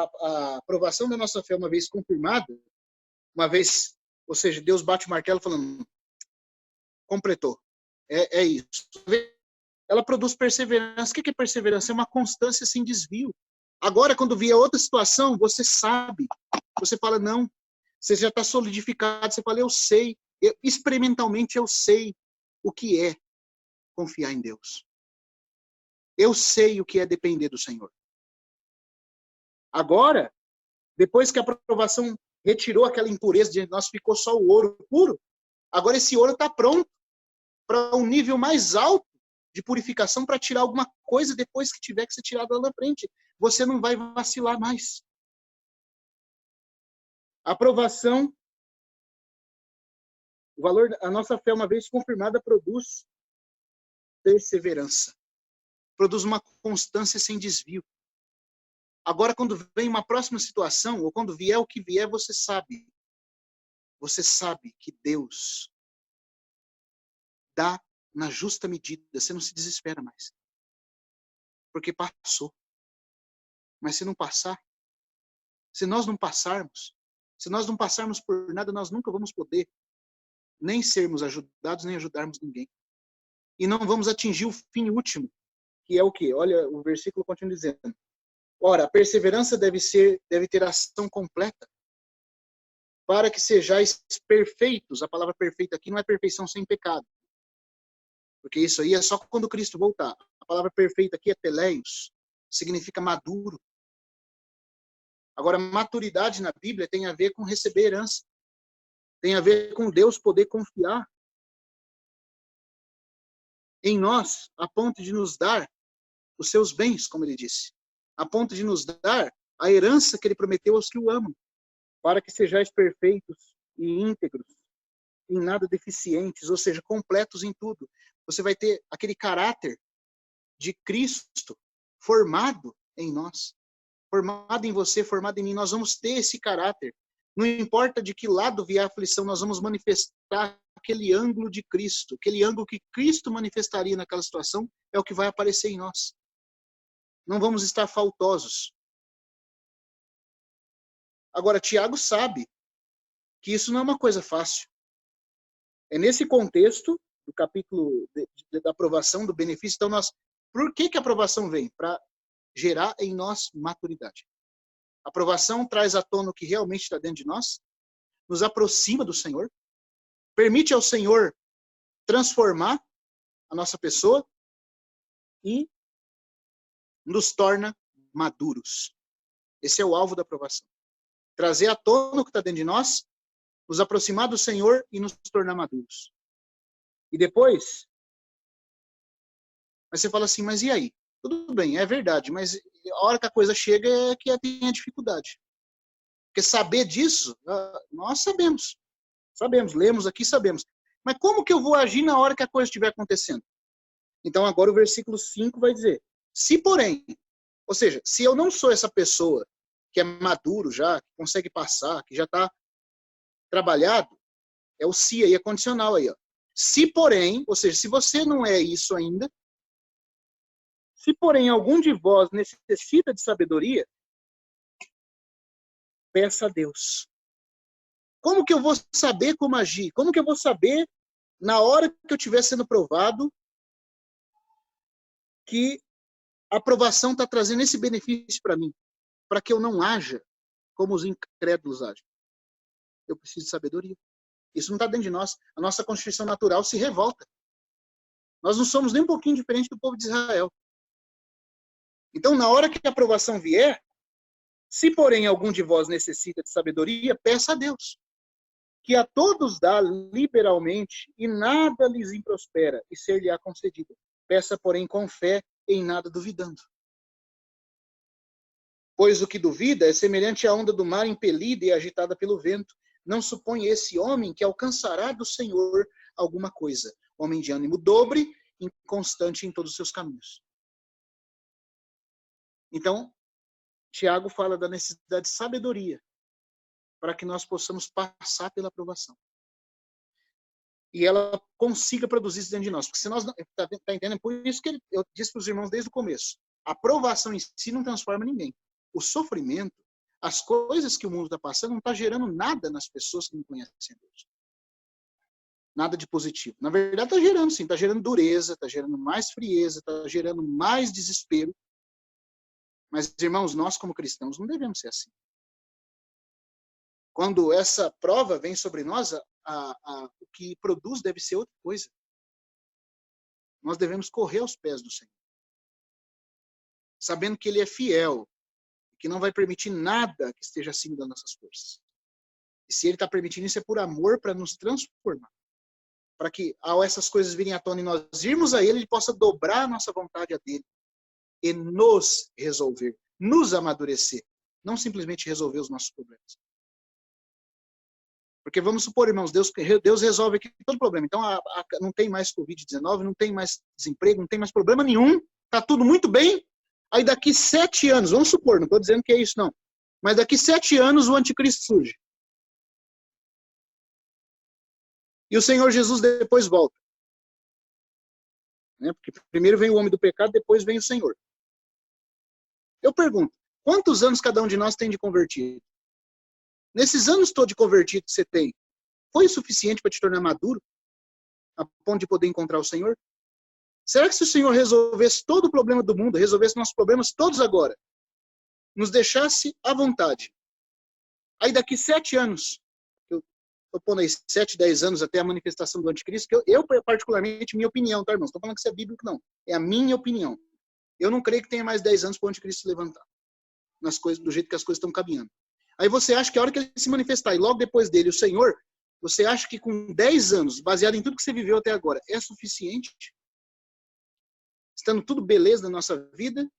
a aprovação da nossa fé, uma vez confirmada, uma vez, ou seja, Deus bate o martelo falando, completou. É isso. Ela produz perseverança. O que é perseverança? É uma constância sem desvio. Agora, quando vier outra situação, você sabe. Você fala, não. Você já está solidificado. Você fala, eu sei. Experimentalmente, eu sei o que é confiar em Deus. Eu sei o que é depender do Senhor. Agora, depois que a aprovação retirou aquela impureza de nós, ficou só o ouro puro, agora esse ouro está pronto para um nível mais alto de purificação para tirar alguma coisa depois que tiver que ser tirado lá na frente. Você não vai vacilar mais. A aprovação, o valor, a nossa fé, uma vez confirmada, produz perseverança. Produz uma constância sem desvio. Agora, quando vem uma próxima situação, ou quando vier o que vier, você sabe. Você sabe que Deus dá na justa medida. Você não se desespera mais. Porque passou. Mas se não passar, se nós não passarmos por nada, nós nunca vamos poder nem sermos ajudados, nem ajudarmos ninguém. E não vamos atingir o fim último, que é o quê? Olha, o versículo continua dizendo. Ora, a perseverança deve ter ação completa, para que sejais perfeitos. A palavra perfeito aqui não é perfeição sem pecado. Porque isso aí é só quando Cristo voltar. A palavra perfeito aqui é teleios, significa maduro. Agora, maturidade na Bíblia tem a ver com receber herança. Tem a ver com Deus poder confiar em nós, a ponto de nos dar os seus bens, como ele disse. A ponto de nos dar a herança que ele prometeu aos que o amam. Para que sejais perfeitos e íntegros, em nada deficientes, ou seja, completos em tudo. Você vai ter aquele caráter de Cristo formado em nós. Formado em você, formado em mim, nós vamos ter esse caráter. Não importa de que lado vier a aflição, nós vamos manifestar aquele ângulo de Cristo. Aquele ângulo que Cristo manifestaria naquela situação é o que vai aparecer em nós. Não vamos estar faltosos. Agora, Tiago sabe que isso não é uma coisa fácil. É nesse contexto do capítulo da aprovação, do benefício. Então, por que a aprovação vem? Para gerar em nós maturidade. A aprovação traz à tona o que realmente está dentro de nós, nos aproxima do Senhor, permite ao Senhor transformar a nossa pessoa e nos torna maduros. Esse é o alvo da aprovação. Trazer à tona o que está dentro de nós, nos aproximar do Senhor e nos tornar maduros. E depois, mas você fala assim, mas e aí? Tudo bem, é verdade, mas a hora que a coisa chega é que tem a dificuldade. Porque saber disso, nós sabemos. Sabemos, lemos aqui, sabemos. Mas como que eu vou agir na hora que a coisa estiver acontecendo? Então agora o versículo 5 vai dizer, se porém, ou seja, se eu não sou essa pessoa que é maduro já, que consegue passar, que já está trabalhado, é o se aí, é condicional aí. Ó. Se porém, ou seja, se você não é isso ainda, se porém algum de vós necessita de sabedoria, peça a Deus. Como que eu vou saber como agir? Como que eu vou saber, na hora que eu estiver sendo provado, que a aprovação está trazendo esse benefício para mim? Para que eu não haja como os incrédulos agem. Eu preciso de sabedoria. Isso não está dentro de nós. A nossa constituição natural se revolta. Nós não somos nem um pouquinho diferente do povo de Israel. Então, na hora que a aprovação vier, se porém algum de vós necessita de sabedoria, peça a Deus, que a todos dá liberalmente e nada lhes improspera e ser-lhe-á concedido. Peça, porém, com fé, em nada duvidando. Pois o que duvida é semelhante à onda do mar impelida e agitada pelo vento. Não supõe esse homem que alcançará do Senhor alguma coisa. Homem de ânimo dobre, inconstante em todos os seus caminhos. Então, Tiago fala da necessidade de sabedoria para que nós possamos passar pela aprovação. E ela consiga produzir isso dentro de nós. Porque se nós não... Está entendendo? Por isso que eu disse para os irmãos desde o começo. A aprovação em si não transforma ninguém. O sofrimento as coisas que o mundo está passando não está gerando nada nas pessoas que não conhecem Deus. Nada de positivo. Na verdade, está gerando sim, está gerando dureza, está gerando mais frieza, está gerando mais desespero. Mas, irmãos, nós como cristãos não devemos ser assim. Quando essa prova vem sobre nós, o que produz deve ser outra coisa. Nós devemos correr aos pés do Senhor, sabendo que Ele é fiel, que não vai permitir nada que esteja acima das nossas forças. E se Ele está permitindo isso, é por amor para nos transformar. Para que, ao essas coisas virem à tona e nós irmos a Ele, Ele possa dobrar a nossa vontade a dele e nos resolver, nos amadurecer, não simplesmente resolver os nossos problemas. Porque vamos supor, irmãos, Deus resolve aqui todo problema. Então, não tem mais Covid-19, não tem mais desemprego, não tem mais problema nenhum, está tudo muito bem. Aí daqui 7 anos, vamos supor, não estou dizendo que é isso não, mas daqui 7 anos o anticristo surge. E o Senhor Jesus depois volta. Né? Porque primeiro vem o homem do pecado, depois vem o Senhor. Eu pergunto, quantos anos cada um de nós tem de convertido? Nesses anos todos de convertido que você tem, foi o suficiente para te tornar maduro? A ponto de poder encontrar o Senhor? Será que se o Senhor resolvesse todo o problema do mundo, resolvesse nossos problemas todos agora, nos deixasse à vontade, aí daqui 7 anos, eu estou pondo aí 7, 10 anos até a manifestação do anticristo, que eu particularmente, minha opinião, tá, irmãos? Estou falando que isso é bíblico, não. É a minha opinião. Eu não creio que tenha mais 10 anos para o anticristo se levantar, nas coisas, do jeito que as coisas estão caminhando. Aí você acha que a hora que ele se manifestar, e logo depois dele, o Senhor, você acha que com 10 anos, baseado em tudo que você viveu até agora, é suficiente? Estando tudo beleza na nossa vida,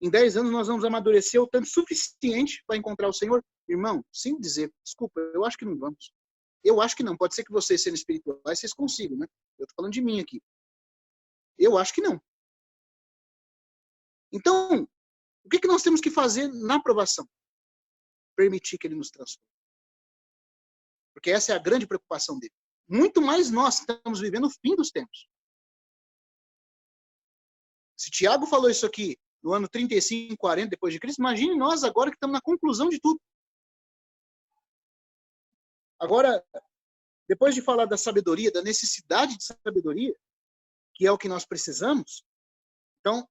em 10 anos nós vamos amadurecer o tanto suficiente para encontrar o Senhor? Irmão, sem dizer, desculpa, eu acho que não vamos. Eu acho que não. Pode ser que vocês, sendo espirituais, vocês consigam, né? Eu estou falando de mim aqui. Eu acho que não. Então, o que nós temos que fazer na provação? Permitir que ele nos transforme. Porque essa é a grande preocupação dele. Muito mais nós que estamos vivendo o fim dos tempos. Se Tiago falou isso aqui no ano 35, 40 depois de Cristo, imagine nós agora que estamos na conclusão de tudo. Agora, depois de falar da sabedoria, da necessidade de sabedoria, que é o que nós precisamos, então,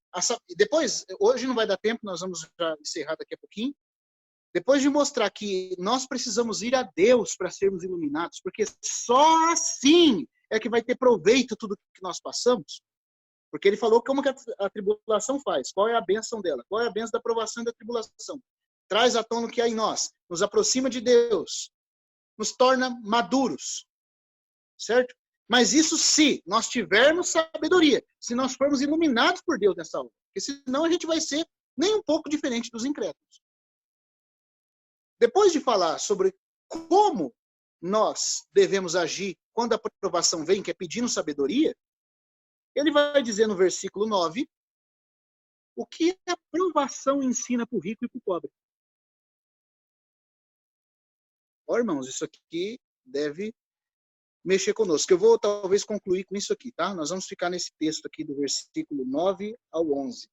depois, hoje não vai dar tempo, nós vamos já encerrar daqui a pouquinho, depois de mostrar que nós precisamos ir a Deus para sermos iluminados, porque só assim é que vai ter proveito tudo que nós passamos, porque ele falou como que a tribulação faz, qual é a bênção dela, qual é a bênção da provação e da tribulação. Traz à tona o que há em nós, nos aproxima de Deus, nos torna maduros, certo? Mas isso se nós tivermos sabedoria, se nós formos iluminados por Deus nessa hora, porque senão a gente vai ser nem um pouco diferente dos incrédulos. Depois de falar sobre como nós devemos agir quando a provação vem, que é pedindo sabedoria, ele vai dizer no versículo 9 o que a provação ensina para o rico e para o pobre. Ó, irmãos, isso aqui deve mexer conosco. Eu vou talvez concluir com isso aqui, tá? Nós vamos ficar nesse texto aqui do versículo 9 ao 11.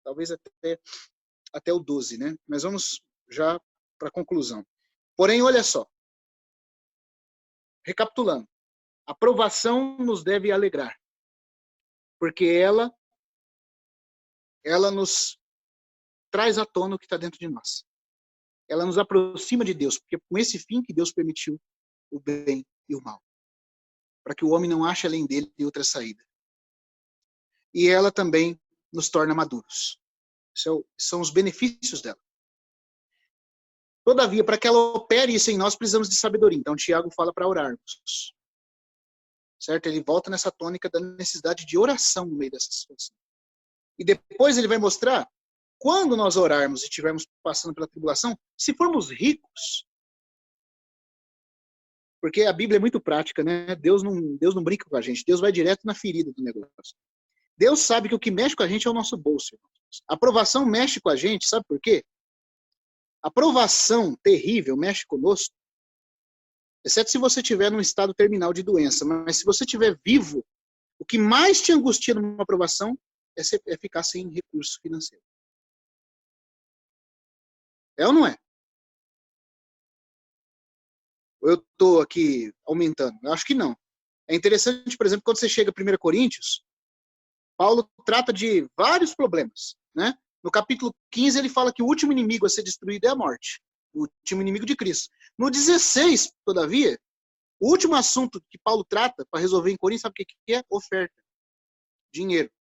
Talvez até o 12, né? Mas vamos já para a conclusão. Porém, olha só. Recapitulando. A provação nos deve alegrar. Porque ela nos traz à tona o que está dentro de nós. Ela nos aproxima de Deus, porque com esse fim que Deus permitiu o bem e o mal. Para que o homem não ache além dele outra saída. E ela também nos torna maduros. São os benefícios dela. Todavia, para que ela opere isso em nós, precisamos de sabedoria. Então, Tiago fala para orarmos. Certo? Ele volta nessa tônica da necessidade de oração no meio dessa situação. E depois ele vai mostrar, quando nós orarmos e estivermos passando pela tribulação, se formos ricos, porque a Bíblia é muito prática, né? Deus não brinca com a gente, Deus vai direto na ferida do negócio. Deus sabe que o que mexe com a gente é o nosso bolso. A provação mexe com a gente, sabe por quê? A provação terrível mexe conosco, exceto se você estiver num estado terminal de doença, mas se você estiver vivo, o que mais te angustia numa provação é ficar sem recurso financeiro. É ou não é? eu estou aqui aumentando? Eu acho que não. É interessante, por exemplo, quando você chega a 1 Coríntios, Paulo trata de vários problemas, né? No capítulo 15, ele fala que o último inimigo a ser destruído é a morte. O último inimigo de Cristo. No 16, todavia, o último assunto que Paulo trata para resolver em Coríntios, sabe o que é? Oferta. Dinheiro.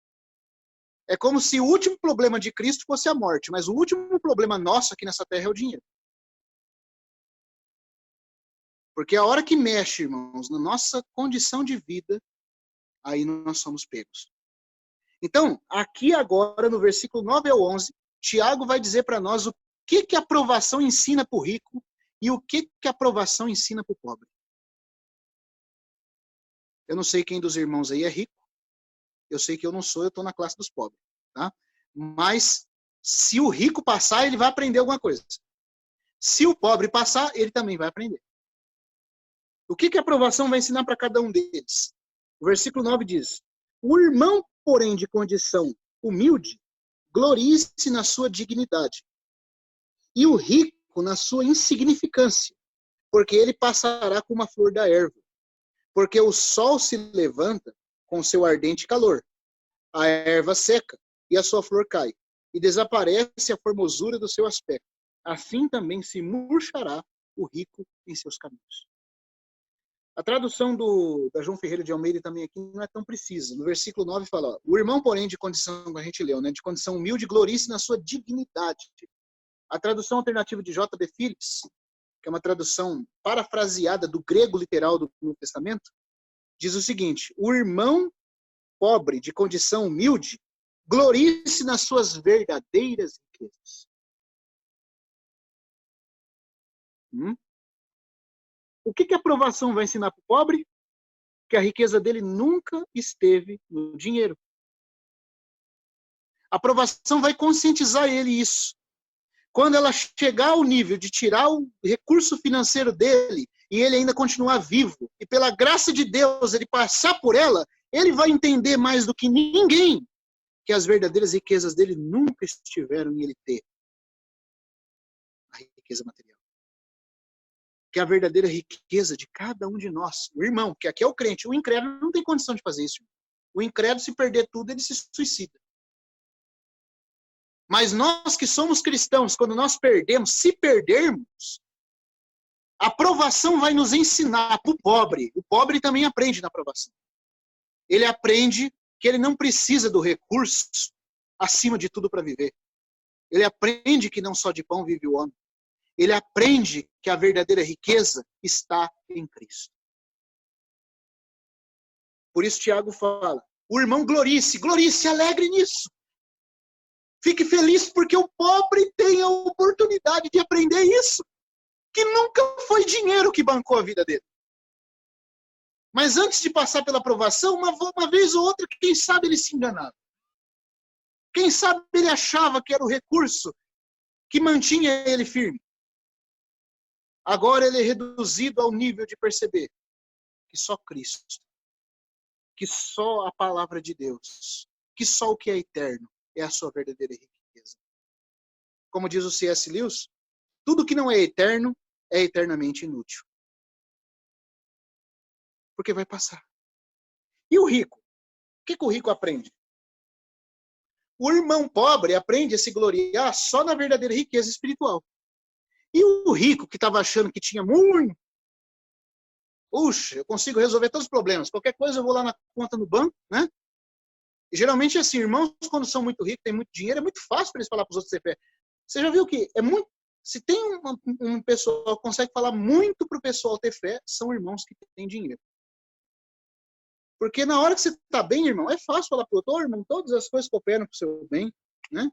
É como se o último problema de Cristo fosse a morte, mas o último problema nosso aqui nessa terra é o dinheiro. Porque a hora que mexe, irmãos, na nossa condição de vida, aí nós somos pegos. Então, aqui agora, no versículo 9 ao 11, Tiago vai dizer para nós o que a aprovação ensina para o rico e o que a aprovação ensina para o pobre. Eu não sei quem dos irmãos aí é rico, eu sei que eu não sou, eu estou na classe dos pobres. Tá? Mas, se o rico passar, ele vai aprender alguma coisa. Se o pobre passar, ele também vai aprender. O que a aprovação vai ensinar para cada um deles? O versículo 9 diz: o irmão, porém, de condição humilde, glorie-se na sua dignidade, e o rico na sua insignificância, porque ele passará como uma flor da erva. Porque o sol se levanta com seu ardente calor, a erva seca e a sua flor cai, e desaparece a formosura do seu aspecto. Assim também se murchará o rico em seus caminhos. A tradução da João Ferreira de Almeida também aqui não é tão precisa. No versículo 9 fala, ó, o irmão, porém, de condição, que a gente leu, né, de condição humilde, glorie-se na sua dignidade. A tradução alternativa de J.B. Phillips, que é uma tradução parafraseada do grego literal do Novo Testamento, diz o seguinte, o irmão pobre, de condição humilde, glorie-se nas suas verdadeiras riquezas. O que a aprovação vai ensinar para o pobre? Que a riqueza dele nunca esteve no dinheiro. A aprovação vai conscientizar ele isso. Quando ela chegar ao nível de tirar o recurso financeiro dele e ele ainda continuar vivo, e pela graça de Deus ele passar por ela, ele vai entender mais do que ninguém que as verdadeiras riquezas dele nunca estiveram em ele ter a riqueza material. Que a verdadeira riqueza de cada um de nós, o irmão, que aqui é o crente, o incrédulo não tem condição de fazer isso. O incrédulo, se perder tudo, ele se suicida. Mas nós que somos cristãos, quando nós perdemos, se perdermos, a aprovação vai nos ensinar para o pobre. O pobre também aprende na aprovação. Ele aprende que ele não precisa do recurso acima de tudo para viver. Ele aprende que não só de pão vive o homem. Ele aprende que a verdadeira riqueza está em Cristo. Por isso Tiago fala, o irmão glorie-se, alegre nisso. Fique feliz porque o pobre tem a oportunidade de aprender isso. Que nunca foi dinheiro que bancou a vida dele. Mas antes de passar pela aprovação, uma vez ou outra, quem sabe ele se enganava. Quem sabe ele achava que era o recurso que mantinha ele firme. Agora ele é reduzido ao nível de perceber que só Cristo, que só a palavra de Deus, que só o que é eterno é a sua verdadeira riqueza. Como diz o C.S. Lewis, tudo que não é eterno é eternamente inútil. Porque vai passar. E o rico? O que o rico aprende? O irmão pobre aprende a se gloriar só na verdadeira riqueza espiritual. E o rico que estava achando que tinha muito, puxa, eu consigo resolver todos os problemas. Qualquer coisa eu vou lá na conta no banco, né? E geralmente é assim, irmãos, quando são muito ricos, têm muito dinheiro, é muito fácil para eles falar para os outros ter fé. Você já viu que é muito. Se tem um pessoal que consegue falar muito para o pessoal ter fé, são irmãos que têm dinheiro. Porque na hora que você está bem, irmão, é fácil falar para o outro, irmão, todas as coisas cooperam para o seu bem, né?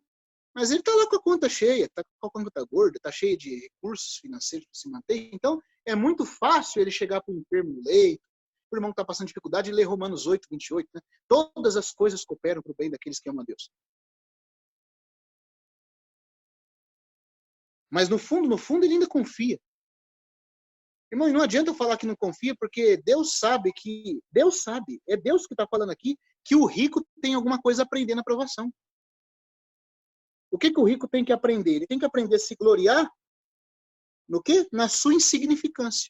Mas ele está lá com a conta cheia, está com a conta gorda, está cheia de recursos financeiros para se manter. Então, é muito fácil ele chegar para o enfermo no leito, o irmão que está passando dificuldade, e ler Romanos 8, 28. Né? Todas as coisas cooperam para o bem daqueles que amam a Deus. Mas no fundo, ele ainda confia. Irmão, e não adianta eu falar que não confia, porque Deus sabe, é Deus que está falando aqui, que o rico tem alguma coisa a aprender na provação. O que o rico tem que aprender? Ele tem que aprender a se gloriar no quê? Na sua insignificância.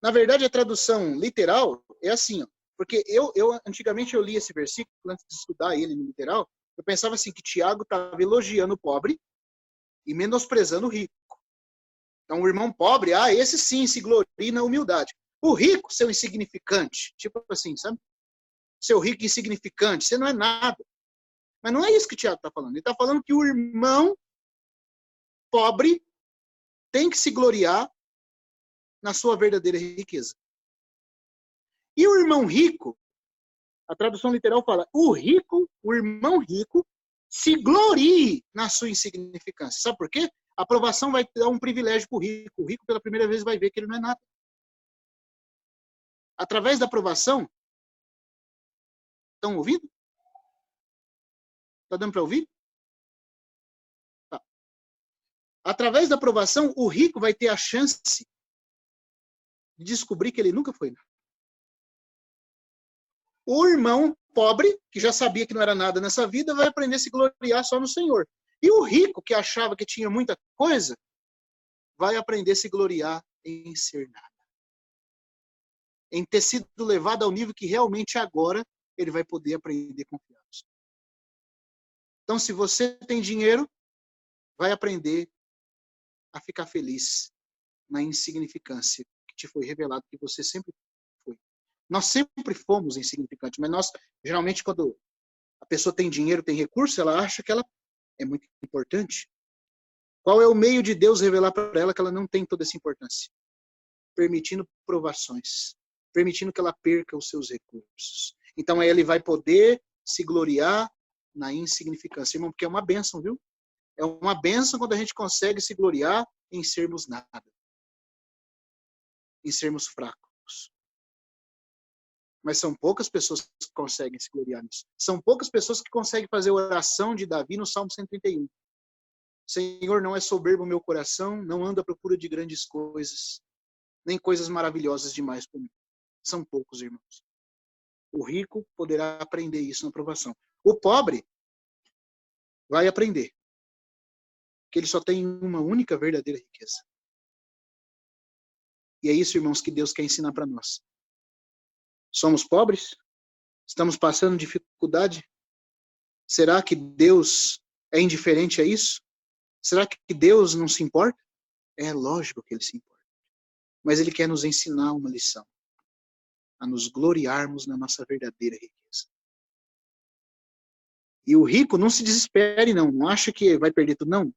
Na verdade, a tradução literal é assim, ó, porque antigamente eu li esse versículo, antes de estudar ele no literal, eu pensava assim, que Tiago estava elogiando o pobre e menosprezando o rico. Então, o irmão pobre, esse sim se gloria na humildade. O rico, seu insignificante, tipo assim, sabe? Seu rico insignificante, você não é nada. Mas não é isso que o Tiago está falando. Ele está falando que o irmão pobre tem que se gloriar na sua verdadeira riqueza. E o irmão rico, a tradução literal fala, o irmão rico, se glorie na sua insignificância. Sabe por quê? A aprovação vai dar um privilégio para o rico. O rico, pela primeira vez, vai ver que ele não é nada. Através da aprovação, estão ouvindo? Está dando para ouvir? Tá. Através da aprovação, o rico vai ter a chance de descobrir que ele nunca foi nada. O irmão pobre, que já sabia que não era nada nessa vida, vai aprender a se gloriar só no Senhor. E o rico, que achava que tinha muita coisa, vai aprender a se gloriar em ser nada. Em ter sido levado ao nível que realmente agora ele vai poder aprender a confiar. Então, se você tem dinheiro, vai aprender a ficar feliz na insignificância que te foi revelado que você sempre foi. Nós sempre fomos insignificantes, mas nós, geralmente, quando a pessoa tem dinheiro, tem recurso, ela acha que ela é muito importante. Qual é o meio de Deus revelar para ela que ela não tem toda essa importância? Permitindo provações, permitindo que ela perca os seus recursos. Então, aí ele vai poder se gloriar na insignificância, irmão, porque é uma bênção, viu? É uma bênção quando a gente consegue se gloriar em sermos nada, em sermos fracos. Mas são poucas pessoas que conseguem se gloriar nisso. São poucas pessoas que conseguem fazer a oração de Davi no Salmo 131. Senhor, não é soberbo o meu coração, não ando à procura de grandes coisas, nem coisas maravilhosas demais para mim. São poucos, irmãos. O rico poderá aprender isso na aprovação. O pobre vai aprender que ele só tem uma única verdadeira riqueza. E é isso, irmãos, que Deus quer ensinar para nós. Somos pobres? Estamos passando dificuldade? Será que Deus é indiferente a isso? Será que Deus não se importa? É lógico que Ele se importa. Mas Ele quer nos ensinar uma lição. A nos gloriarmos na nossa verdadeira riqueza. E o rico não se desespere, não. Não acha que vai perder tudo, não.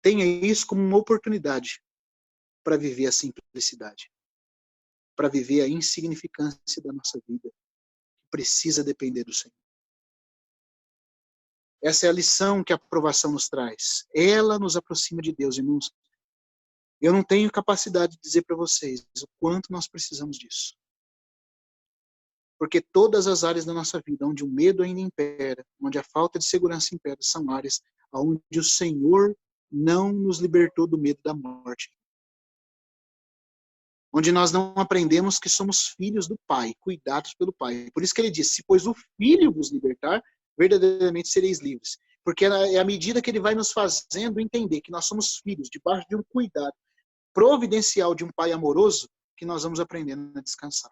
Tenha isso como uma oportunidade para viver a simplicidade. Para viver a insignificância da nossa vida. Precisa depender do Senhor. Essa é a lição que a aprovação nos traz. Ela nos aproxima de Deus, irmãos. Eu não tenho capacidade de dizer para vocês o quanto nós precisamos disso. Porque todas as áreas da nossa vida, onde o medo ainda impera, onde a falta de segurança impera, são áreas onde o Senhor não nos libertou do medo da morte. Onde nós não aprendemos que somos filhos do Pai, cuidados pelo Pai. Por isso que ele diz, se pois o Filho vos libertar, verdadeiramente sereis livres. Porque é à medida que ele vai nos fazendo entender que nós somos filhos, debaixo de um cuidado providencial de um Pai amoroso, que nós vamos aprendendo a descansar.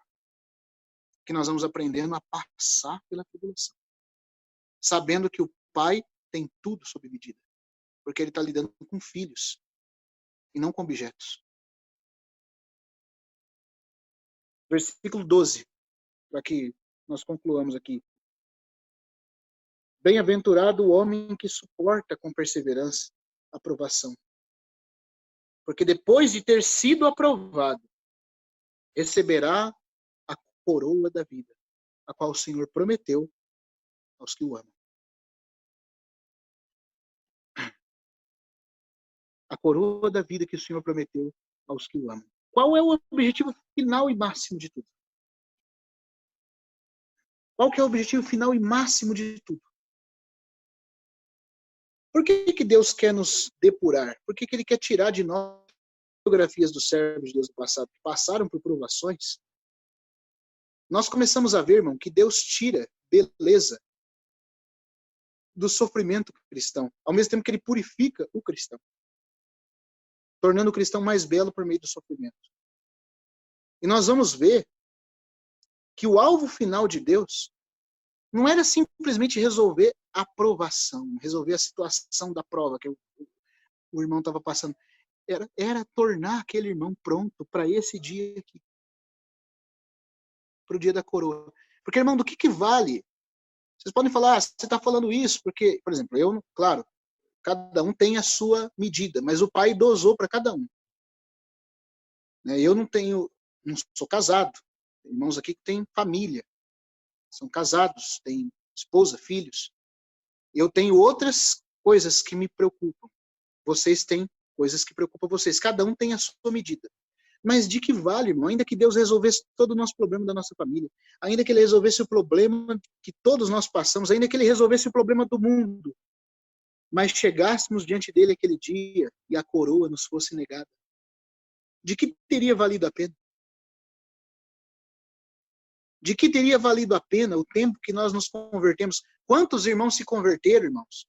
Que nós vamos aprendendo a passar pela tribulação. Sabendo que o Pai tem tudo sob medida. Porque ele está lidando com filhos e não com objetos. Versículo 12, para que nós concluamos aqui. Bem-aventurado o homem que suporta com perseverança a provação. Porque depois de ter sido aprovado, receberá a coroa da vida, a qual o Senhor prometeu aos que o amam. A coroa da vida que o Senhor prometeu aos que o amam. Qual é o objetivo final e máximo de tudo? Qual que é o objetivo final e máximo de tudo? Por que Deus quer nos depurar? Por que Ele quer tirar de nós biografias dos servos de Deus do passado, que passaram por provações? Nós começamos a ver, irmão, que Deus tira beleza do sofrimento cristão, ao mesmo tempo que Ele purifica o cristão, tornando o cristão mais belo por meio do sofrimento. E nós vamos ver que o alvo final de Deus não era simplesmente resolver a provação, resolver a situação da prova que o irmão estava passando. Era tornar aquele irmão pronto para esse dia aqui. Para o dia da coroa. Porque, irmão, do que vale? Vocês podem falar, você está falando isso porque, por exemplo, eu, claro, cada um tem a sua medida, mas o pai dosou para cada um. Eu não sou casado. Tem irmãos aqui que têm família, são casados, têm esposa, filhos. Eu tenho outras coisas que me preocupam. Vocês têm coisas que preocupam vocês. Cada um tem a sua medida. Mas de que vale, irmão? Ainda que Deus resolvesse todo o nosso problema da nossa família, ainda que Ele resolvesse o problema que todos nós passamos, ainda que Ele resolvesse o problema do mundo, mas chegássemos diante dele aquele dia e a coroa nos fosse negada, de que teria valido a pena? De que teria valido a pena o tempo que nós nos convertemos? Quantos irmãos se converteram, irmãos?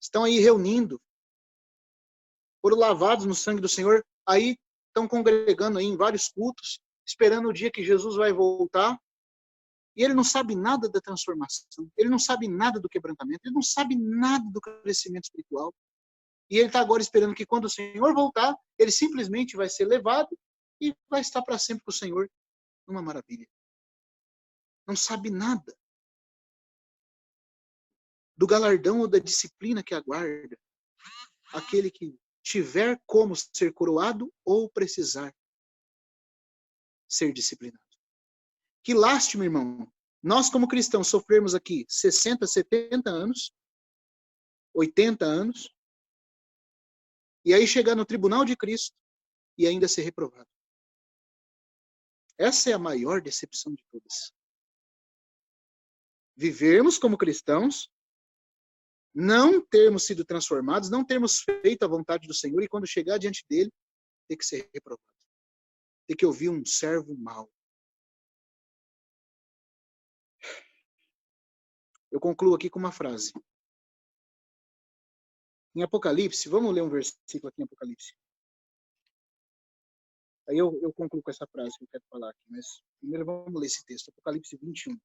Estão aí reunindo, foram lavados no sangue do Senhor, aí estão congregando aí em vários cultos, esperando o dia que Jesus vai voltar, e ele não sabe nada da transformação, ele não sabe nada do quebrantamento, ele não sabe nada do crescimento espiritual, e ele está agora esperando que quando o Senhor voltar, ele simplesmente vai ser levado e vai estar para sempre com o Senhor, numa maravilha. Não sabe nada do galardão ou da disciplina que aguarda aquele que tiver como ser coroado ou precisar ser disciplinado. Que lástima, irmão. Nós, como cristãos, sofremos aqui 60, 70 anos, 80 anos, e aí chegar no tribunal de Cristo e ainda ser reprovado. Essa é a maior decepção de todas. Vivermos como cristãos, não termos sido transformados, não termos feito a vontade do Senhor, e quando chegar diante dele, ter que ser reprovado. Ter que ouvir um servo mau. Eu concluo aqui com uma frase. Em Apocalipse, vamos ler um versículo aqui em Apocalipse. Aí eu concluo com essa frase que eu quero falar aqui, mas primeiro vamos ler esse texto, Apocalipse 21.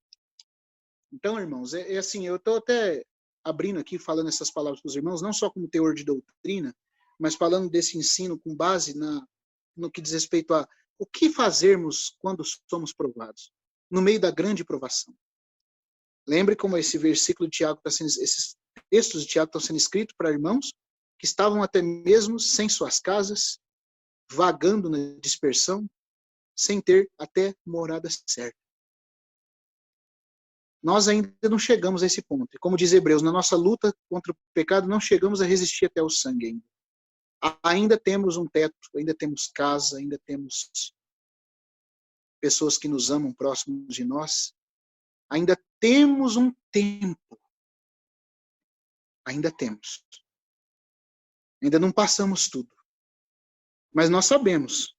Então, irmãos, assim, eu estou até abrindo aqui, falando essas palavras para os irmãos, não só como teor de doutrina, mas falando desse ensino com base no que diz respeito a o que fazermos quando somos provados, no meio da grande provação. Lembre como esse versículo de Tiago esses textos de Tiago estão sendo escritos para irmãos que estavam até mesmo sem suas casas, vagando na dispersão, sem ter até morada certa. Nós ainda não chegamos a esse ponto. E como diz Hebreus, na nossa luta contra o pecado, não chegamos a resistir até o sangue ainda. Ainda temos um teto, ainda temos casa, ainda temos pessoas que nos amam próximos de nós. Ainda temos um tempo. Ainda temos. Ainda não passamos tudo. Mas nós sabemos,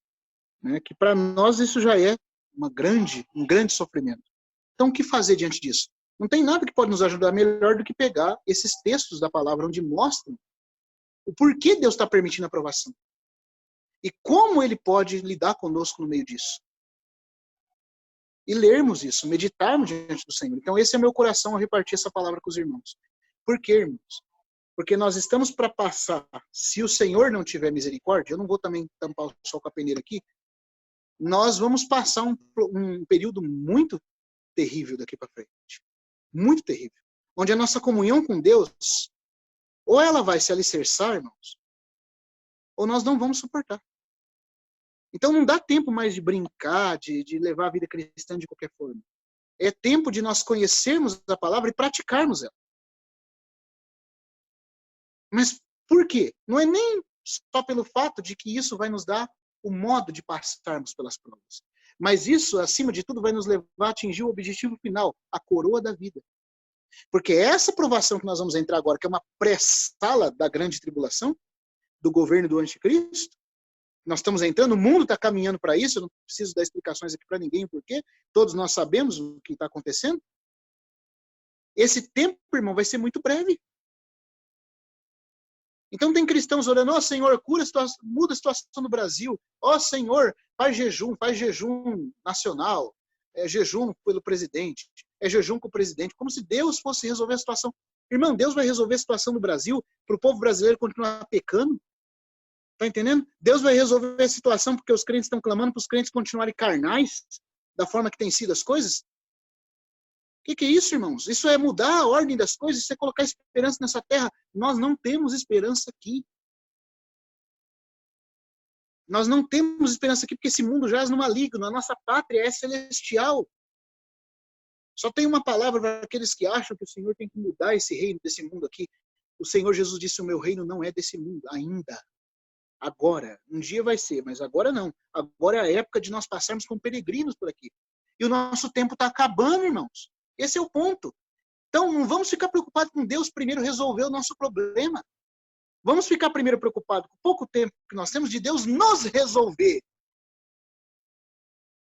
né, que para nós isso já é um grande sofrimento. Então, o que fazer diante disso? Não tem nada que pode nos ajudar melhor do que pegar esses textos da palavra onde mostram o porquê Deus está permitindo a provação. E como Ele pode lidar conosco no meio disso. E lermos isso, meditarmos diante do Senhor. Então, esse é meu coração a repartir essa palavra com os irmãos. Por quê, irmãos? Porque nós estamos para passar, se o Senhor não tiver misericórdia, eu não vou também tampar o sol com a peneira aqui, nós vamos passar um período muito terrível daqui para frente. Muito terrível. Onde a nossa comunhão com Deus, ou ela vai se alicerçar, irmãos, ou nós não vamos suportar. Então não dá tempo mais de brincar, de levar a vida cristã de qualquer forma. É tempo de nós conhecermos a palavra e praticarmos ela. Mas por quê? Não é nem só pelo fato de que isso vai nos dar o modo de passarmos pelas provas. Mas isso, acima de tudo, vai nos levar a atingir o objetivo final, a coroa da vida. Porque essa provação que nós vamos entrar agora, que é uma pré-sala da grande tribulação, do governo do anticristo, nós estamos entrando, o mundo está caminhando para isso, eu não preciso dar explicações aqui para ninguém porque todos nós sabemos o que está acontecendo. Esse tempo, irmão, vai ser muito breve. Então tem cristãos orando, ó Senhor, muda a situação do Brasil. Ó Senhor, faz jejum nacional. É jejum pelo presidente. É jejum com o presidente. Como se Deus fosse resolver a situação. Irmão, Deus vai resolver a situação do Brasil para o povo brasileiro continuar pecando? Tá entendendo? Deus vai resolver a situação porque os crentes estão clamando para os crentes continuarem carnais da forma que tem sido as coisas? O que é isso, irmãos? Isso é mudar a ordem das coisas, isso é colocar esperança nessa terra. Nós não temos esperança aqui. Nós não temos esperança aqui porque esse mundo jaz no maligno. A nossa pátria é celestial. Só tem uma palavra para aqueles que acham que o Senhor tem que mudar esse reino desse mundo aqui. O Senhor Jesus disse, o meu reino não é desse mundo ainda. Agora. Um dia vai ser, mas agora não. Agora é a época de nós passarmos como peregrinos por aqui. E o nosso tempo está acabando, irmãos. Esse é o ponto. Então, não vamos ficar preocupados com Deus primeiro resolver o nosso problema. Vamos ficar primeiro preocupados com o pouco tempo que nós temos de Deus nos resolver.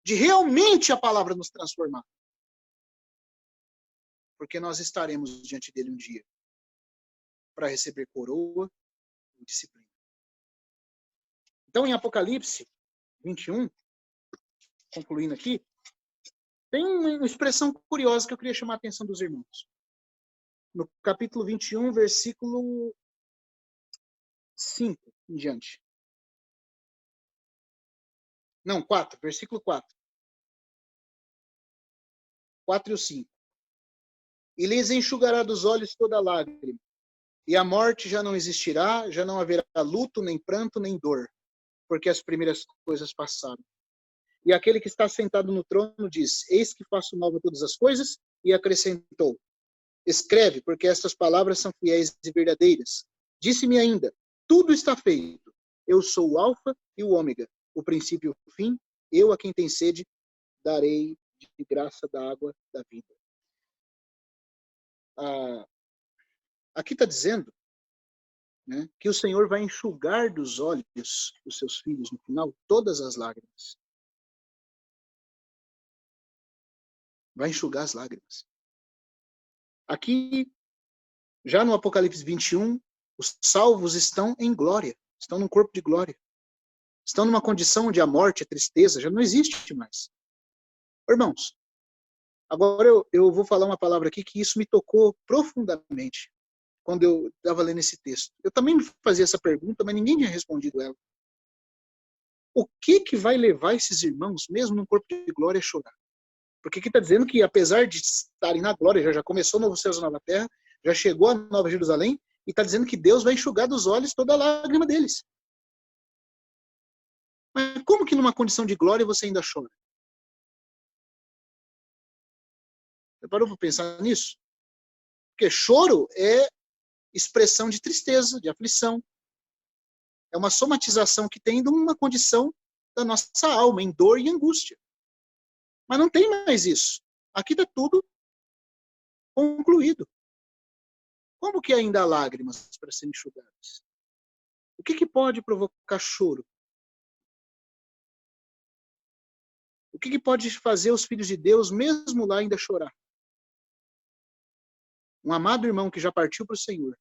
De realmente a palavra nos transformar. Porque nós estaremos diante dele um dia para receber coroa e disciplina. Então, em Apocalipse 21, concluindo aqui, tem uma expressão curiosa que eu queria chamar a atenção dos irmãos. No capítulo 21, versículo 5 em diante. Não, 4, versículo 4. 4 e o 5. E lhes enxugará dos olhos toda lágrima, e a morte já não existirá, já não haverá luto, nem pranto, nem dor, porque as primeiras coisas passaram. E aquele que está sentado no trono diz, eis que faço nova todas as coisas, e acrescentou, escreve, porque estas palavras são fiéis e verdadeiras. Disse-me ainda, tudo está feito. Eu sou o alfa e o ômega, o princípio e o fim. Eu a quem tem sede, darei de graça da água da vida. Aqui está dizendo, né, que o Senhor vai enxugar dos olhos dos seus filhos no final todas as lágrimas. Vai enxugar as lágrimas. Aqui, já no Apocalipse 21, os salvos estão em glória, estão num corpo de glória. Estão numa condição onde a morte, a tristeza, já não existe mais. Irmãos, agora eu vou falar uma palavra aqui que isso me tocou profundamente quando eu estava lendo esse texto. Eu também me fazia essa pergunta, mas ninguém tinha respondido ela. O que vai levar esses irmãos, mesmo num corpo de glória, a chorar? Porque aqui está dizendo que, apesar de estarem na glória, já começou o novo céu e a nova terra, já chegou a nova Jerusalém, e está dizendo que Deus vai enxugar dos olhos toda a lágrima deles. Mas como que numa condição de glória você ainda chora? Você parou para pensar nisso? Porque choro é expressão de tristeza, de aflição. É uma somatização que tem de uma condição da nossa alma, em dor e angústia. Mas não tem mais isso. Aqui está tudo concluído. Como que ainda há lágrimas para serem enxugadas? O que pode provocar choro? O que pode fazer os filhos de Deus, mesmo lá, ainda chorar? Um amado irmão que já partiu para o Senhor,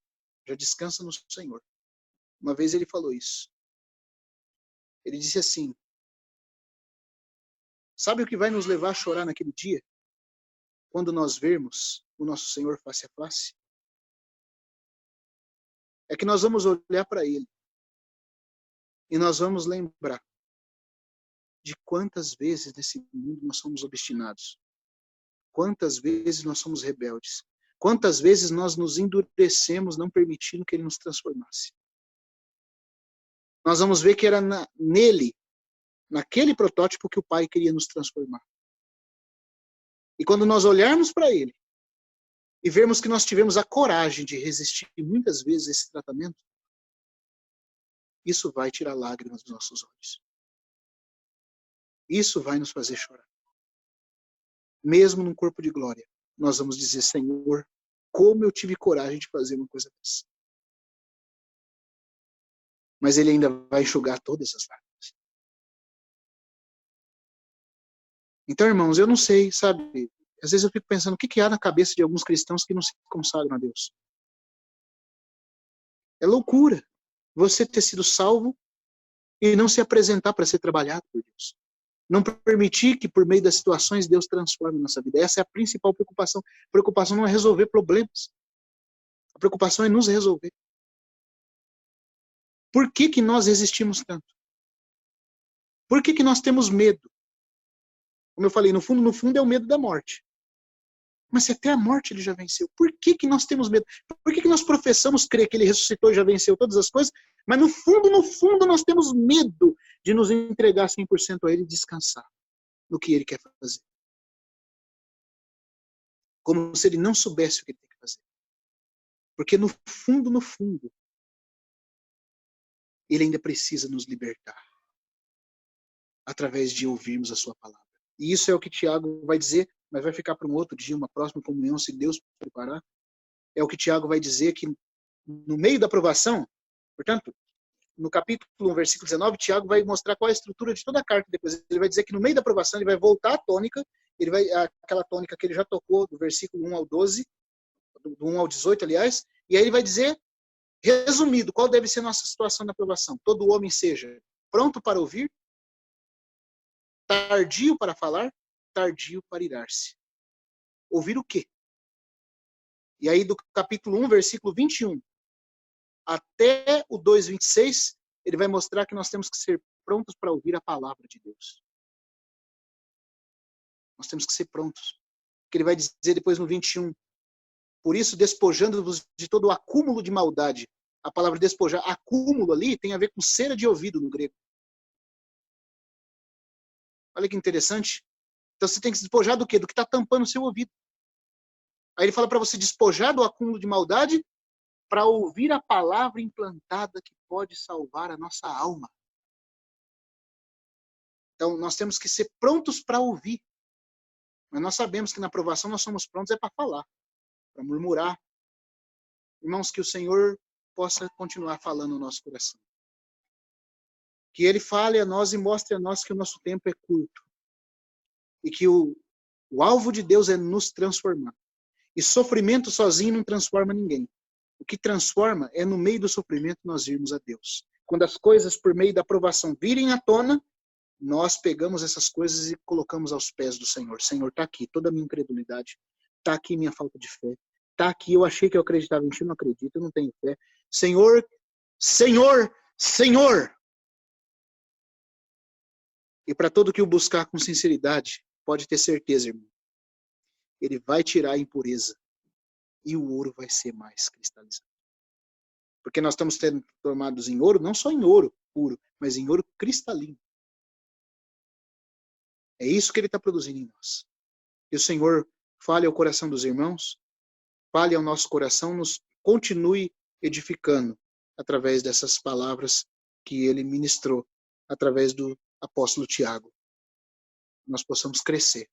já descansa no Senhor. Uma vez ele falou isso. Ele disse assim, sabe o que vai nos levar a chorar naquele dia? Quando nós vermos o nosso Senhor face a face? É que nós vamos olhar para Ele e nós vamos lembrar de quantas vezes nesse mundo nós somos obstinados, quantas vezes nós somos rebeldes, quantas vezes nós nos endurecemos não permitindo que Ele nos transformasse. Nós vamos ver que era nele, naquele protótipo que o Pai queria nos transformar. E quando nós olharmos para Ele e vermos que nós tivemos a coragem de resistir muitas vezes a esse tratamento, isso vai tirar lágrimas dos nossos olhos. Isso vai nos fazer chorar. Mesmo num corpo de glória, nós vamos dizer, Senhor, como eu tive coragem de fazer uma coisa dessa. Mas Ele ainda vai enxugar todas as lágrimas. Então, irmãos, eu não sei, sabe? Às vezes eu fico pensando, o que há na cabeça de alguns cristãos que não se consagram a Deus? É loucura. você ter sido salvo e não se apresentar para ser trabalhado por Deus. Não permitir que por meio das situações Deus transforme a nossa vida. Essa é a principal preocupação. A preocupação não é resolver problemas. A preocupação é nos resolver. Por que que nós resistimos tanto? Por que que nós temos medo? Como eu falei, no fundo é o medo da morte. Mas se até a morte ele já venceu, por que que nós temos medo? Por que que nós professamos crer que ele ressuscitou e já venceu todas as coisas, mas no fundo nós temos medo de nos entregar 100% a ele e descansar no que ele quer fazer? Como se ele não soubesse o que ele tem que fazer. Porque no fundo, ele ainda precisa nos libertar através de ouvirmos a sua palavra. E isso é o que Tiago vai dizer, mas vai ficar para um outro dia, uma próxima comunhão, se Deus preparar. É o que Tiago vai dizer que no meio da provação, portanto, no capítulo 1, versículo 19, Tiago vai mostrar qual é a estrutura de toda a carta. Depois ele vai dizer que no meio da provação ele vai voltar à tônica, aquela tônica que ele já tocou do versículo 1 ao 12, do 1 ao 18, aliás, e aí ele vai dizer, resumido, qual deve ser a nossa situação na provação. Todo homem seja pronto para ouvir, tardio para falar, tardio para irar-se. Ouvir o quê? E aí do capítulo 1, versículo 21, até o 2:26, ele vai mostrar que nós temos que ser prontos para ouvir a palavra de Deus. Nós temos que ser prontos. Porque ele vai dizer depois no 21, por isso, despojando-vos de todo o acúmulo de maldade. A palavra despojar, acúmulo ali, tem a ver com cera de ouvido no grego. Olha que interessante. Então você tem que se despojar do quê? Do que está tampando o seu ouvido. Aí ele fala para você despojar do acúmulo de maldade para ouvir a palavra implantada que pode salvar a nossa alma. Então nós temos que ser prontos para ouvir. Mas nós sabemos que na aprovação nós somos prontos para falar, para murmurar. Irmãos, que o Senhor possa continuar falando no nosso coração. Que Ele fale a nós e mostre a nós que o nosso tempo é curto. E que o alvo de Deus é nos transformar. E sofrimento sozinho não transforma ninguém. O que transforma é no meio do sofrimento nós irmos a Deus. Quando as coisas por meio da aprovação virem à tona, nós pegamos essas coisas e colocamos aos pés do Senhor. Senhor, está aqui toda a minha incredulidade. Está aqui minha falta de fé. Está aqui, eu achei que eu acreditava em ti, não acredito, eu não tenho fé. Senhor, Senhor, Senhor! E para todo que o buscar com sinceridade, pode ter certeza, irmão, ele vai tirar a impureza e o ouro vai ser mais cristalizado. Porque nós estamos sendo formados em ouro, não só em ouro puro, mas em ouro cristalino. É isso que ele está produzindo em nós. Que o Senhor fale ao coração dos irmãos, fale ao nosso coração, nos continue edificando através dessas palavras que ele ministrou através do apóstolo Tiago. Nós possamos crescer.